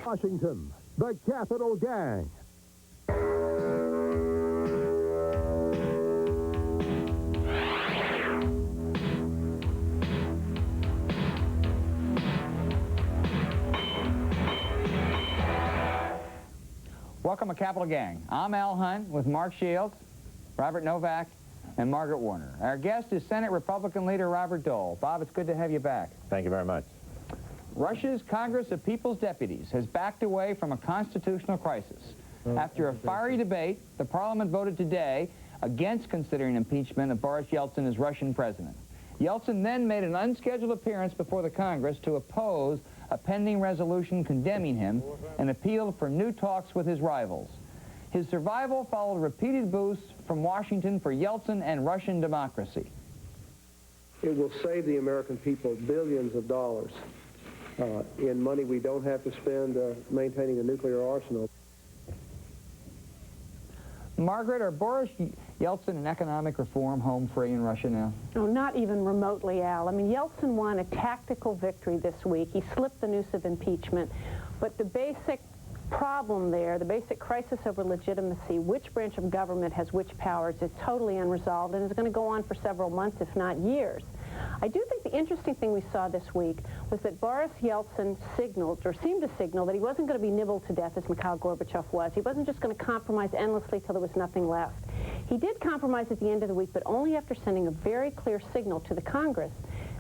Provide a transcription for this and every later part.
Washington, the Capital Gang. Welcome to Capital Gang. I'm Al Hunt with Mark Shields, Robert Novak, and Margaret Warner. Our guest is Senate Republican leader Robert Dole. Bob, it's good to have you back. Thank you very much. Russia's Congress of People's Deputies has backed away from a constitutional crisis. After a fiery debate, the parliament voted today against considering impeachment of Boris Yeltsin as Russian president. Yeltsin then made an unscheduled appearance before the Congress to oppose a pending resolution condemning him and appealed for new talks with his rivals. His survival followed repeated boosts from Washington for Yeltsin and Russian democracy. It will save the American people billions of dollars in money we don't have to spend maintaining a nuclear arsenal. Margaret, are Boris Yeltsin and economic reform home free in Russia now? No, not even remotely, Al. I mean, Yeltsin won a tactical victory this week. He slipped the noose of impeachment. But the basic problem there, the basic crisis over legitimacy, which branch of government has which powers, is totally unresolved and is going to go on for several months, if not years. I do think the interesting thing we saw this week was that Boris Yeltsin signaled, or seemed to signal, that he wasn't going to be nibbled to death as Mikhail Gorbachev was. He wasn't just going to compromise endlessly till there was nothing left. He did compromise at the end of the week, but only after sending a very clear signal to the Congress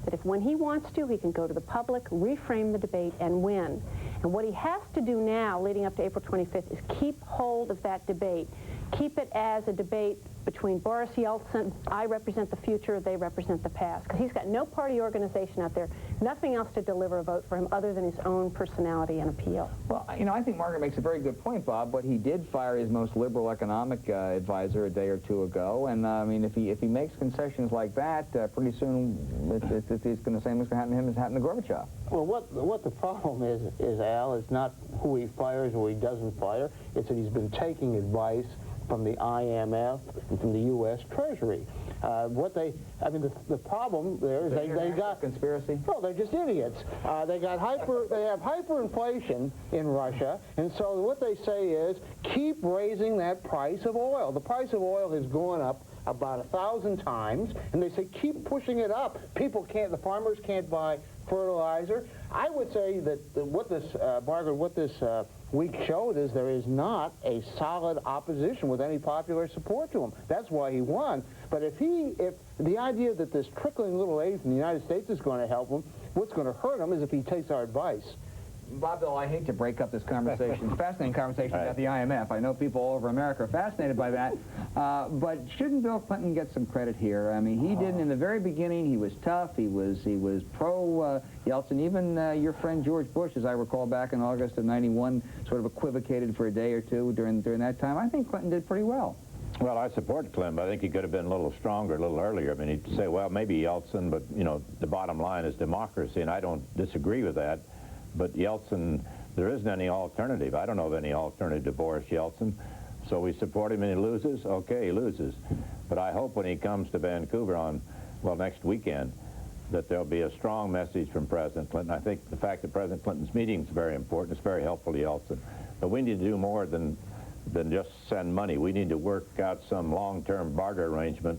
that if when he wants to, he can go to the public, reframe the debate, and win. And what he has to do now, leading up to April 25th, is keep hold of that debate. Keep it as a debate between Boris Yeltsin, I represent the future, they represent the past. Because he's got no party organization out there, nothing else to deliver a vote for him other than his own personality and appeal. Well, you know, I think Margaret makes a very good point, Bob, but he did fire his most liberal economic advisor a day or two ago, and I mean, if he makes concessions like that, pretty soon it's going to say what's going to happen to him as happened to Gorbachev. Well, what the problem is, Al, is not who he fires or who he doesn't fire, it's that he's been taking advice from the IMF and from the U.S. Treasury. The problem there is they got conspiracy. No, they're just idiots. They have hyperinflation in Russia, and so what they say is keep raising that price of oil. The price of oil has gone up about 1,000 times, and they say keep pushing it up. The farmers can't buy fertilizer. I would say that what this week showed is there is not a solid opposition with any popular support to him. That's why he won. But if the idea that this trickling little aid from the United States is going to help him, what's going to hurt him is if he takes our advice. Bob, Bill, I hate to break up this conversation. Fascinating conversation about the IMF. I know people all over America are fascinated by that. But shouldn't Bill Clinton get some credit here? I mean, he didn't in the very beginning. He was tough. He was pro Yeltsin. Even your friend George Bush, as I recall, back in August of '91, sort of equivocated for a day or two during that time. I think Clinton did pretty well. Well, I support Clinton, but I think he could have been a little stronger, a little earlier. I mean, he'd say, well, maybe Yeltsin, but, you know, the bottom line is democracy, and I don't disagree with that. But Yeltsin, there isn't any alternative. I don't know of any alternative to Boris Yeltsin. So we support him and he loses? Okay, he loses. But I hope when he comes to Vancouver next weekend, that there'll be a strong message from President Clinton. I think the fact that President Clinton's meeting is very important. It's very helpful to Yeltsin. But we need to do more than just send money. We need to work out some long-term barter arrangement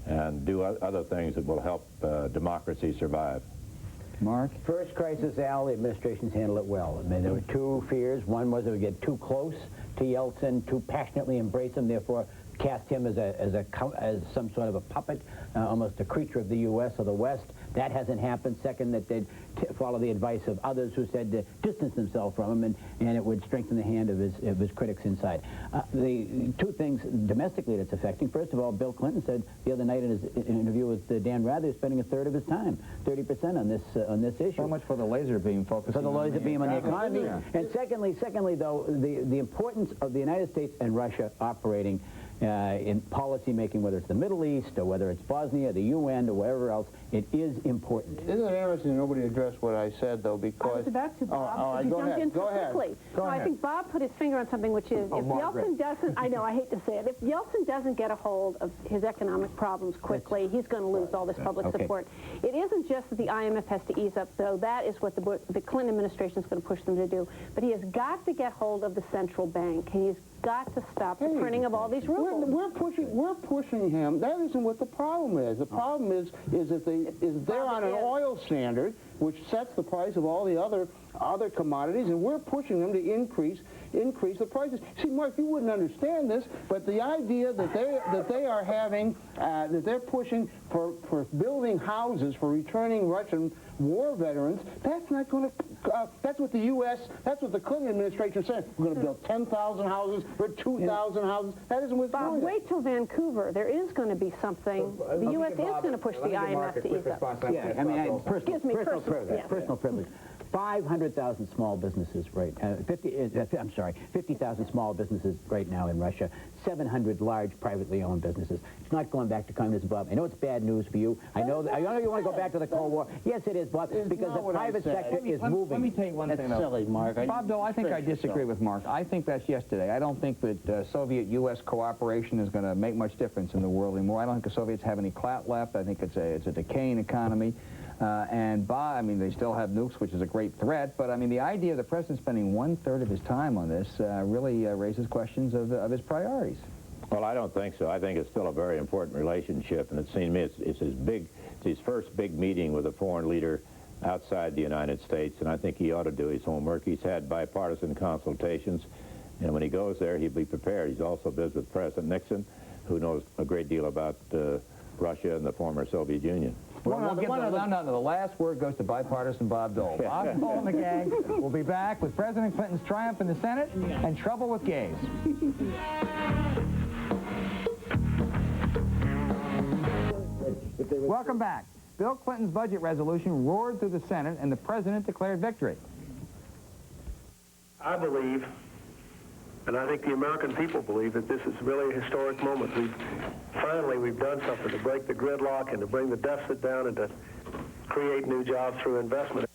and do other things that will help democracy survive. Mark? First crisis, Al, the administration's handled it well. I mean, there were two fears. One was it would get too close to Yeltsin, too passionately embrace him, therefore cast him as some sort of a puppet, almost a creature of the U.S. or the West. That hasn't happened. Second, that they'd follow the advice of others who said to distance themselves from him, and it would strengthen the hand of his critics inside. The two things domestically that's affecting, first of all, Bill Clinton said the other night in his interview with Dan Rather, spending a third of his time, 30% on this issue. So much for the laser beam focusing for the laser beam on the economy. Yeah. And secondly, though, the importance of the United States and Russia operating in policy making, whether it's the Middle East or whether it's Bosnia, the UN, or wherever else. It is important. Isn't it interesting nobody addressed what I said, though, because... I was about to, Bob. Go ahead. Go ahead. No, I think Bob put his finger on something, which is, if Yeltsin doesn't, I know, I hate to say it, if Yeltsin doesn't get a hold of his economic problems quickly, he's going to lose all this public support. It isn't just that the IMF has to ease up, though. That is what the Clinton administration is going to push them to do. But he has got to get hold of the central bank. He's got to stop the printing of all these rubles. We're pushing him. That isn't what the problem is. The problem is that they're on an oil standard which sets the price of all the other commodities, and we're pushing them to increase the prices. See, Mark, you wouldn't understand this, but the idea that they are having that they're pushing for building houses for returning Russian war veterans, that's not going to. That's what the U.S. That's what the Clinton administration said. We're going to build 10,000 houses or 2,000 houses. That isn't what's Bob, going on. wait till Vancouver. There is going to be something. The U.S. is going to push the IMF to ease up. Yeah, I mean, personal privilege. 500,000 small businesses, right? 50,000 small businesses right now in Russia. 700 large privately owned businesses. It's not going back to communism, Bob. I know it's bad news for you. I know you want to go back to the Cold War. Yes, it is, Bob, because the private sector is moving. Let me tell you one thing, though. Silly, Mark. Bob Dole, I think I disagree with Mark. I think that's yesterday. I don't think that Soviet-U.S. cooperation is going to make much difference in the world anymore. I don't think the Soviets have any clout left. I think it's a decaying economy. I mean, they still have nukes, which is a great threat, but I mean, the idea of the president spending 1/3 of his time on this really raises questions of his priorities. Well, I don't think so. I think it's still a very important relationship, and it seems to me it's his first big meeting with a foreign leader outside the United States, and I think he ought to do his homework. He's had bipartisan consultations, and when he goes there, he'll be prepared. He's also visited President Nixon, who knows a great deal about Russia and the former Soviet Union. The last word goes to bipartisan Bob Dole. Bob Dole and the gang will be back with President Clinton's triumph in the Senate and trouble with gays. Welcome back. Bill Clinton's budget resolution roared through the Senate, and the president declared victory. I believe, and I think the American people believe, that this is really a historic moment. Finally, we've done something to break the gridlock and to bring the deficit down and to create new jobs through investment.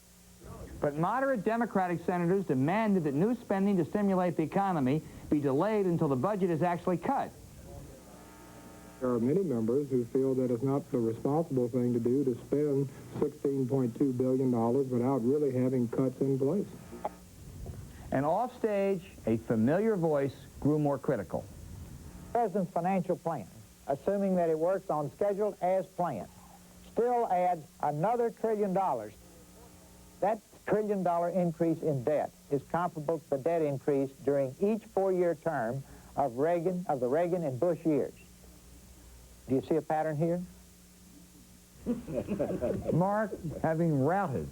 But moderate Democratic senators demanded that new spending to stimulate the economy be delayed until the budget is actually cut. There are many members who feel that it's not the responsible thing to do to spend $16.2 billion without really having cuts in place. And offstage, a familiar voice grew more critical. The President's financial plan, assuming that it works on schedule as planned, still adds another $1 trillion. That $1 trillion increase in debt is comparable to the debt increase during each 4-year term of the Reagan and Bush years. Do you see a pattern here? Mark, having routed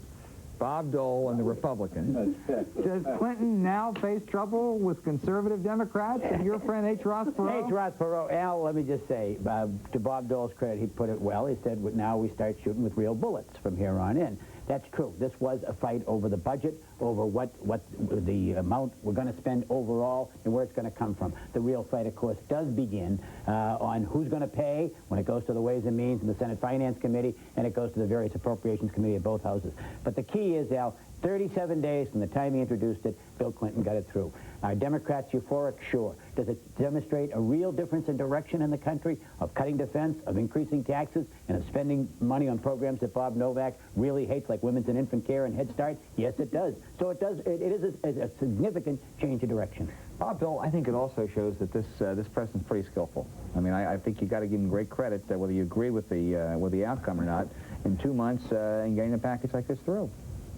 Bob Dole and the Republicans, does Clinton now face trouble with conservative Democrats and your friend H. Ross Perot? H. Ross Perot, Al, let me just say, to Bob Dole's credit, he put it well. He said, now we start shooting with real bullets from here on in. That's true. This was a fight over the budget, over what the amount we're going to spend overall and where it's going to come from. The real fight, of course, does begin on who's going to pay when it goes to the Ways and Means and the Senate Finance Committee, and it goes to the various Appropriations Committee of both houses. But the key is, Al, 37 days from the time he introduced it, Bill Clinton got it through. Are Democrats euphoric? Sure. Does it demonstrate a real difference in direction in the country of cutting defense, of increasing taxes, and of spending money on programs that Bob Novak really hates, like women's and infant care and Head Start? Yes, it does. So it does. It is a significant change of direction. Bob Dole, I think it also shows that this president's pretty skillful. I mean, I think you got to give him great credit, whether you agree with the outcome or not, in 2 months in getting a package like this through.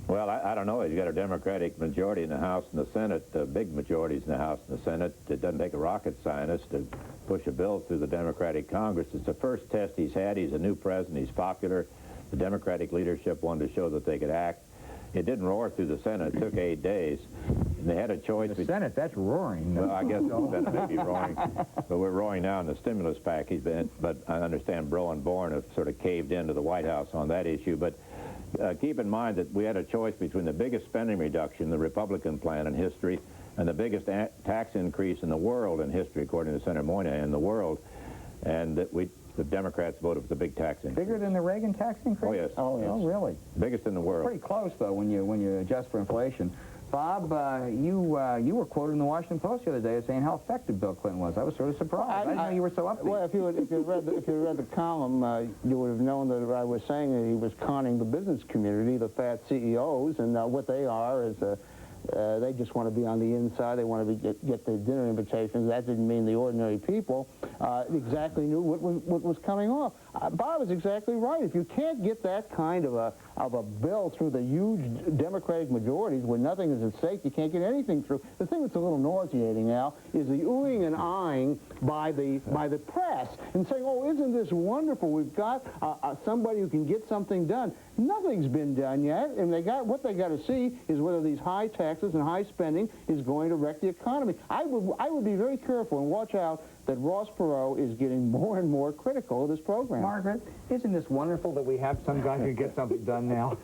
Well, I don't know. He's got a Democratic majority in the House and the Senate, big majorities in the House and the Senate. It doesn't take a rocket scientist to push a bill through the Democratic Congress. It's the first test he's had. He's a new president. He's popular. The Democratic leadership wanted to show that they could act. It didn't roar through the Senate. It took 8 days. And they had a choice. The Senate, that's roaring. Well, I guess the Senate may be roaring. But we're roaring now in the stimulus package. But I understand Breaux and Bourne have sort of caved into the White House on that issue. But keep in mind that we had a choice between the biggest spending reduction, the Republican plan in history, and the biggest tax increase in the world in history, according to Senator Moynihan, in the world, and that the Democrats voted for the big tax increase. Bigger than the Reagan tax increase? Oh, yes. Oh, yes. Oh, really? Biggest in the world. Pretty close, though, when you adjust for inflation. Bob, you were quoted in the Washington Post the other day as saying how effective Bill Clinton was. I was sort of surprised. I didn't know you were so upbeat. Well, if you read the column, you would have known that I was saying that he was conning the business community, the fat CEOs, and what they are is they just want to be on the inside. They want to get the dinner invitations. That didn't mean the ordinary people exactly knew what was coming off. Bob is exactly right. If you can't get that kind of a bill through the huge Democratic majorities where nothing is at stake, you can't get anything through. The thing that's a little nauseating, Al, is the oohing and eyeing by the press and saying, oh, isn't this wonderful? We've got somebody who can get something done. Nothing's been done yet, and what they got to see is whether these high taxes and high spending is going to wreck the economy. I would be very careful and watch out that Ross Perot is getting more and more critical of this program. Margaret, isn't this wonderful that we have some guy who can get something done now?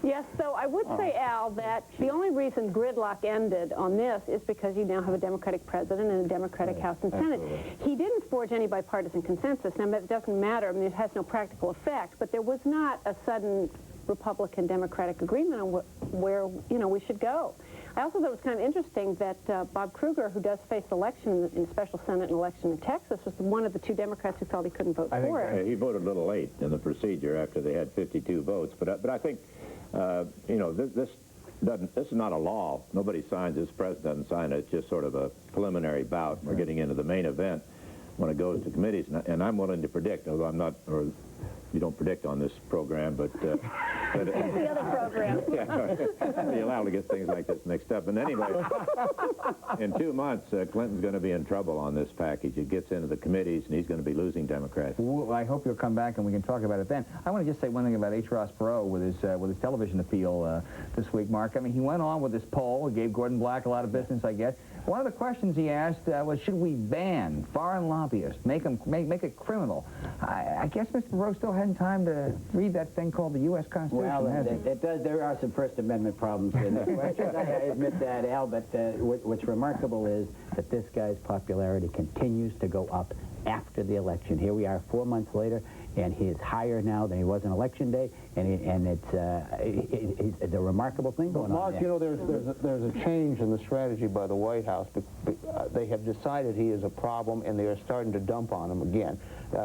Yes, so I would say, Al, that the only reason gridlock ended on this is because you now have a Democratic president and a Democratic House and Senate. He didn't forge any bipartisan consensus. Now, it doesn't matter. I mean, it has no practical effect, but there was not a sudden Republican-Democratic agreement on where, we should go. I also thought it was kind of interesting that Bob Kruger, who does face election in special Senate and election in Texas, was one of the two Democrats who felt he couldn't vote for it. He voted a little late in the procedure after they had 52 votes. But I think, this is not a law. Nobody signs this. President doesn't sign it. It's just sort of a preliminary bout. We're getting into the main event when it goes to committees. And I'm willing to predict, although I'm not, or you don't predict on this program, but the other program. Yeah, be allowed to get things like this mixed up. And anyway, in 2 months, Clinton's going to be in trouble on this package. It gets into the committees, and he's going to be losing Democrats. Well, I hope you'll come back and we can talk about it then. I want to just say one thing about H. Ross Perot with his television appeal this week, Mark. I mean, he went on with this poll. He gave Gordon Black a lot of business, I guess. One of the questions he asked was, should we ban foreign lobbyists, make it criminal? I guess Mr. Breaux still hadn't time to read that thing called the U.S. Constitution. Well, it does. There are some First Amendment problems in the question. I admit that, Al, but what's remarkable is that this guy's popularity continues to go up after the election. Here we are 4 months later, and he is higher now than he was on Election Day, and it's a remarkable thing going on. Mark, there's a change in the strategy by the White House. They have decided he is a problem, and they are starting to dump on him again.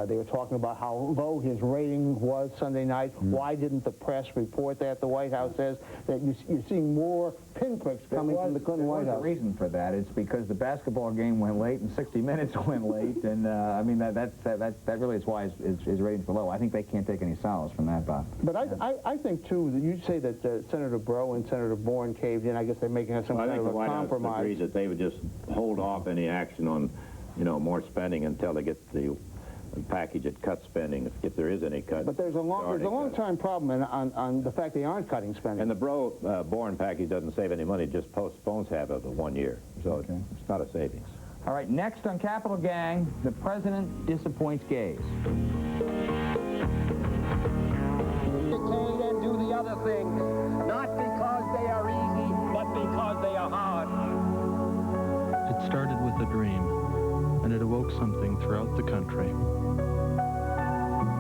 They were talking about how low his rating was Sunday night. Why didn't the press report that? The White House says that you're seeing more pinpricks coming from the Clinton White House. The reason for that is because the basketball game went late and 60 Minutes went late, and I mean that really is why his ratings were low. I think they can't take any solace from that, Bob. But I think too that you say that Senator Breaux and Senator Bourne caved in. I guess they're making some kind of a compromise. I think the White House agrees that they would just hold off any action on, more spending until they get the package that cuts spending, if there is any cut. But there's a long-time problem on the fact they aren't cutting spending. And the Breaux-Bourne package doesn't save any money, it just postpones half of it 1 year. So it's not a savings. All right, next on Capitol Gang, the president disappoints gays. Dictate and do the other things, not because they are easy, but because they are hard. It started with a dream, and it awoke something throughout the country.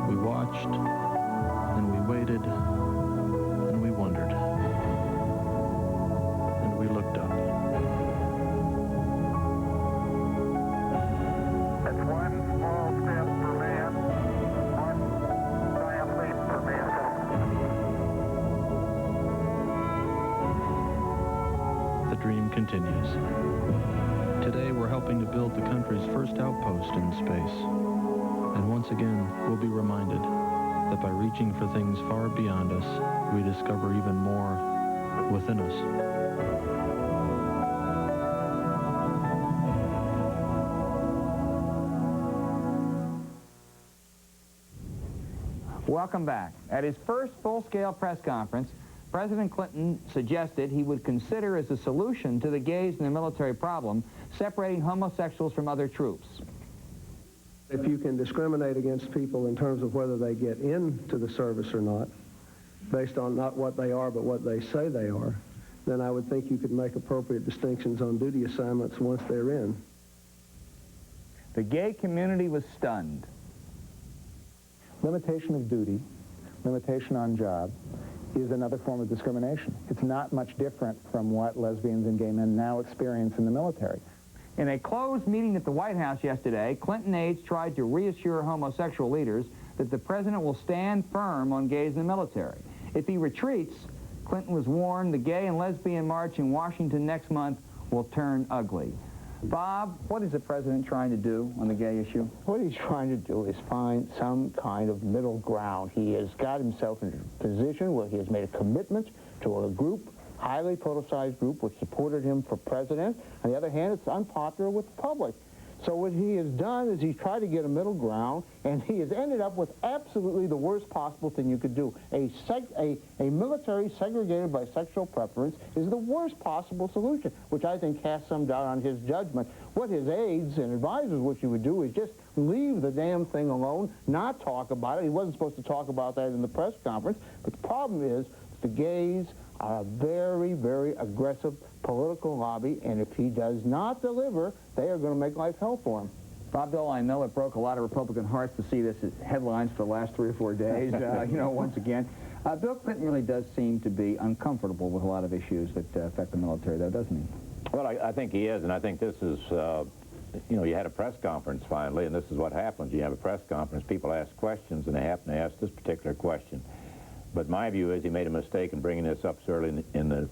We watched, and we waited, and we wondered, and we looked up. It's one small step for man, one giant leap for mankind. The dream continues. Today, we're helping to build the country's first outpost in space. And once again, we'll be reminded that by reaching for things far beyond us, we discover even more within us. Welcome back. At his first full-scale press conference, President Clinton suggested he would consider as a solution to the gays and the military problem separating homosexuals from other troops. If you can discriminate against people in terms of whether they get into the service or not, based on not what they are but what they say they are, then I would think you could make appropriate distinctions on duty assignments once they're in. The gay community was stunned. Limitation of duty, limitation on job, is another form of discrimination. It's not much different from what lesbians and gay men now experience in the military. In a closed meeting at the White House yesterday, Clinton aides tried to reassure homosexual leaders that the president will stand firm on gays in the military. If he retreats, Clinton was warned the gay and lesbian march in Washington next month will turn ugly. Bob, what is the president trying to do on the gay issue? What he's trying to do is find some kind of middle ground. He has got himself in a position where he has made a commitment to a group, highly politicized group, which supported him for president. On the other hand, it's unpopular with the public. So what he has done is he's tried to get a middle ground, and he has ended up with absolutely the worst possible thing you could do. A military segregated by sexual preference is the worst possible solution, which I think casts some doubt on his judgment. What his aides and advisors wish he would do is just leave the damn thing alone, not talk about it. He wasn't supposed to talk about that in the press conference, but the problem is the gays are a very, very aggressive political lobby, and if he does not deliver, they are going to make life hell for him. Bob Dole, I know it broke a lot of Republican hearts to see this as headlines for the last 3 or 4 days, once again. Bill Clinton really does seem to be uncomfortable with a lot of issues that affect the military, though, doesn't he? Well, I think he is, and I think this is, you had a press conference finally, and this is what happens. You have a press conference, people ask questions, and they happen to ask this particular question. But my view is he made a mistake in bringing this up so early in the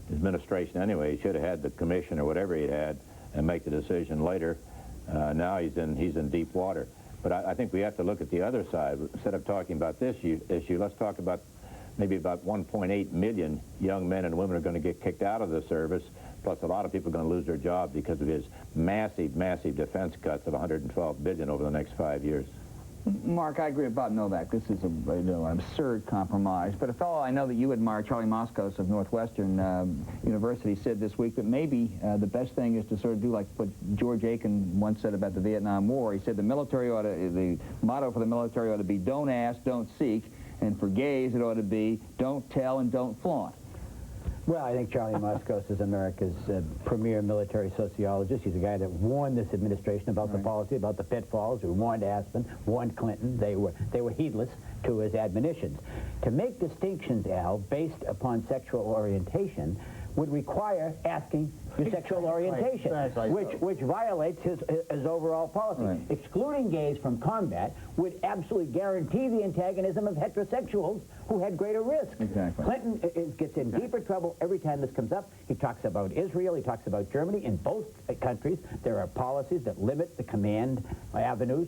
administration anyway. He should have had the commission or whatever he had and make the decision later. Now he's in deep water. But I think we have to look at the other side. Instead of talking about this issue, let's talk about maybe about 1.8 million young men and women are going to get kicked out of the service, plus a lot of people are going to lose their jobs because of his massive, massive defense cuts of $112 billion over the next 5 years. Mark, I agree with Bob Novak. This is an absurd compromise. But a fellow I know that you admire, Charlie Moskos of Northwestern University, said this week that maybe the best thing is to sort of do like what George Aiken once said about the Vietnam War. He said the motto for the military ought to be don't ask, don't seek, and for gays it ought to be don't tell and don't flaunt. Well, I think Charlie Moskos is America's premier military sociologist. He's a guy that warned this administration about the policy, about the pitfalls, who warned Aspen, warned Clinton. They were heedless to his admonitions. To make distinctions, Al, based upon sexual orientation would require asking your sexual orientation, which violates his overall policy. Right. Excluding gays from combat would absolutely guarantee the antagonism of heterosexuals who had greater risk. Exactly. Clinton gets in deeper trouble every time this comes up. He talks about Israel, he talks about Germany. In both countries, there are policies that limit the command avenues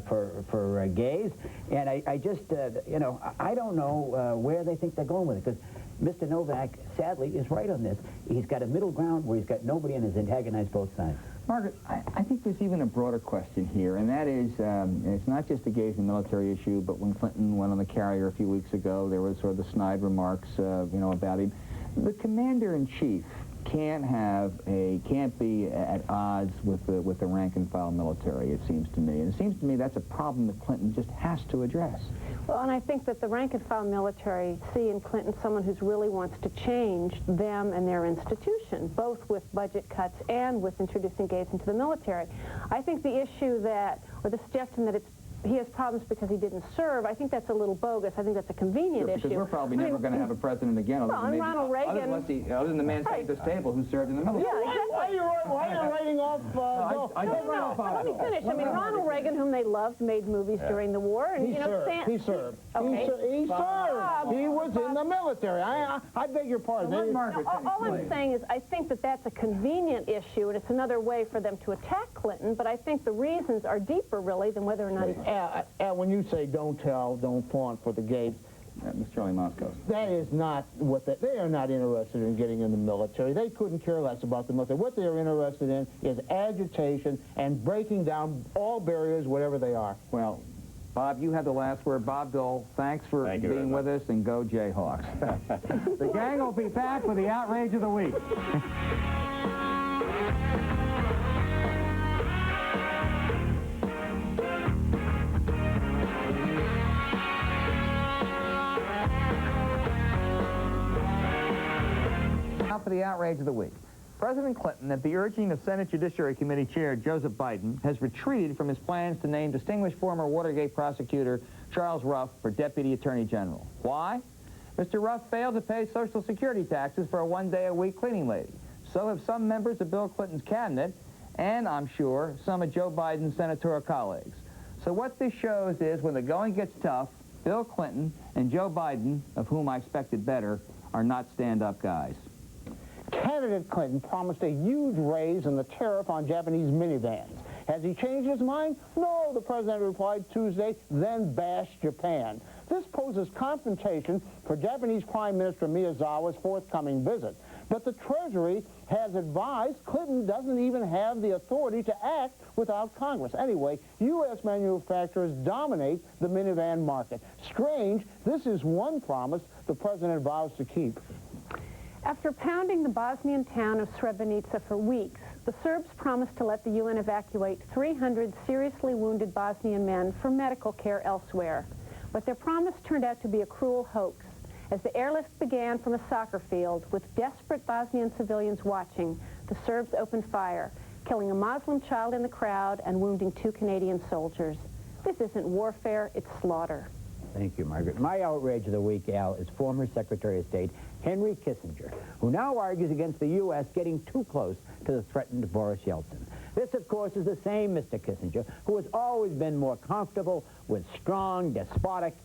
for gays. And I just, I don't know where they think they're going with it, because Mr. Novak, sadly, is right on this. He's got a middle ground where he's got nobody and has antagonized both sides. Margaret, I think there's even a broader question here, and that is, it's not just the gays and military issue, but when Clinton went on the carrier a few weeks ago, there was sort of the snide remarks, about him. The commander-in-chief can't be at odds with the rank-and-file military, it seems to me. And it seems to me that's a problem that Clinton just has to address. Well, and I think that the rank-and-file military see in Clinton someone who really wants to change them and their institution, both with budget cuts and with introducing gays into the military. I think the issue or the suggestion that he has problems because he didn't serve, I think that's a little bogus. I think that's a convenient issue. Because we're probably never going to have a president again, Ronald Reagan, other than the man sitting at this table who served in the military. Yeah, exactly. Why are you writing off Dole? Let me finish. I mean, Ronald Reagan, whom they loved, made movies during the war. And, He served. Okay. He served. He was in the military. I beg your pardon. All I'm saying is I think that that's a convenient issue, and it's another way for them to attack Clinton, but I think the reasons are deeper, really, than whether or not he's... when you say don't tell, don't flaunt for the gays, Mr. Charlie Moskos. that is not what they are not interested in getting in the military. They couldn't care less about the military. What they are interested in is agitation and breaking down all barriers, whatever they are. Well, Bob, you have the last word. Bob Dole, thanks for being with us, and go Jayhawks. The gang will be back with the outrage of the week. Now for the outrage of the week. President Clinton, at the urging of Senate Judiciary Committee Chair Joseph Biden, has retreated from his plans to name distinguished former Watergate prosecutor Charles Ruff for Deputy Attorney General. Why? Mr. Ruff failed to pay Social Security taxes for a one-day-a-week cleaning lady. So have some members of Bill Clinton's cabinet, and I'm sure some of Joe Biden's senatorial colleagues. So what this shows is when the going gets tough, Bill Clinton and Joe Biden, of whom I expected better, are not stand-up guys. Candidate Clinton promised a huge raise in the tariff on Japanese minivans. Has he changed his mind? No, the president replied Tuesday, then bashed Japan. This poses confrontation for Japanese Prime Minister Miyazawa's forthcoming visit. But the Treasury has advised Clinton doesn't even have the authority to act without Congress. Anyway, U.S. manufacturers dominate the minivan market. Strange, this is one promise the president vows to keep. After pounding the Bosnian town of Srebrenica for weeks, the Serbs promised to let the UN evacuate 300 seriously wounded Bosnian men for medical care elsewhere. But their promise turned out to be a cruel hoax. As the airlift began from a soccer field, with desperate Bosnian civilians watching, the Serbs opened fire, killing a Muslim child in the crowd and wounding 2 Canadian soldiers. This isn't warfare, it's slaughter. Thank you, Margaret. My outrage of the week, Al, is former Secretary of State Henry Kissinger, who now argues against the U.S. getting too close to the threatened Boris Yeltsin. This, of course, is the same Mr. Kissinger who has always been more comfortable with strong, despotic,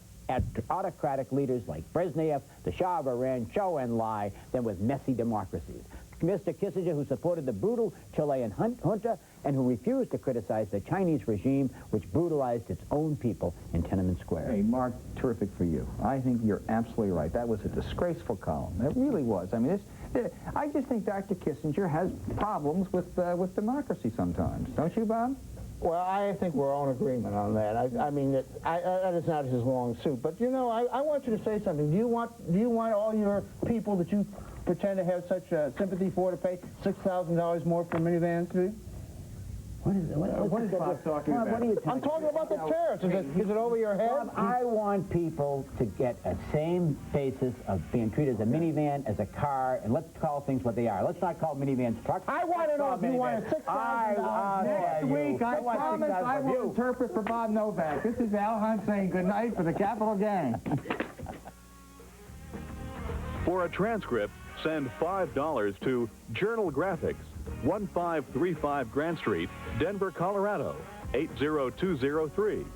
autocratic leaders like Brezhnev, the Shah of Iran, Zhou Enlai, than with messy democracies. Mr. Kissinger, who supported the brutal Chilean junta and who refused to criticize the Chinese regime, which brutalized its own people in Tiananmen Square. Hey, Mark, terrific for you. I think you're absolutely right. That was a disgraceful column. It really was. I mean, I just think Dr. Kissinger has problems with democracy sometimes. Don't you, Bob? Well, I think we're all in agreement on that. I mean, that is not his long suit. But, you know, I want you to say something. Do you want all your people that you pretend to have such sympathy for to pay $6,000 more for minivans, do you? What is Bob talking about? What are you talking I'm talking about the tariffs. Is it over your head? Bob, I want people to get a same basis of being treated as a minivan, as a car, and let's call things what they are. Let's not call minivans trucks. I want to know if you want $6,000. Next week, I promise I will interpret for Bob Novak. This is Al Hunt saying good night for the Capital Gang. For a transcript, send $5 to Journal Graphics, 1535 Grant Street, Denver, Colorado, 80203.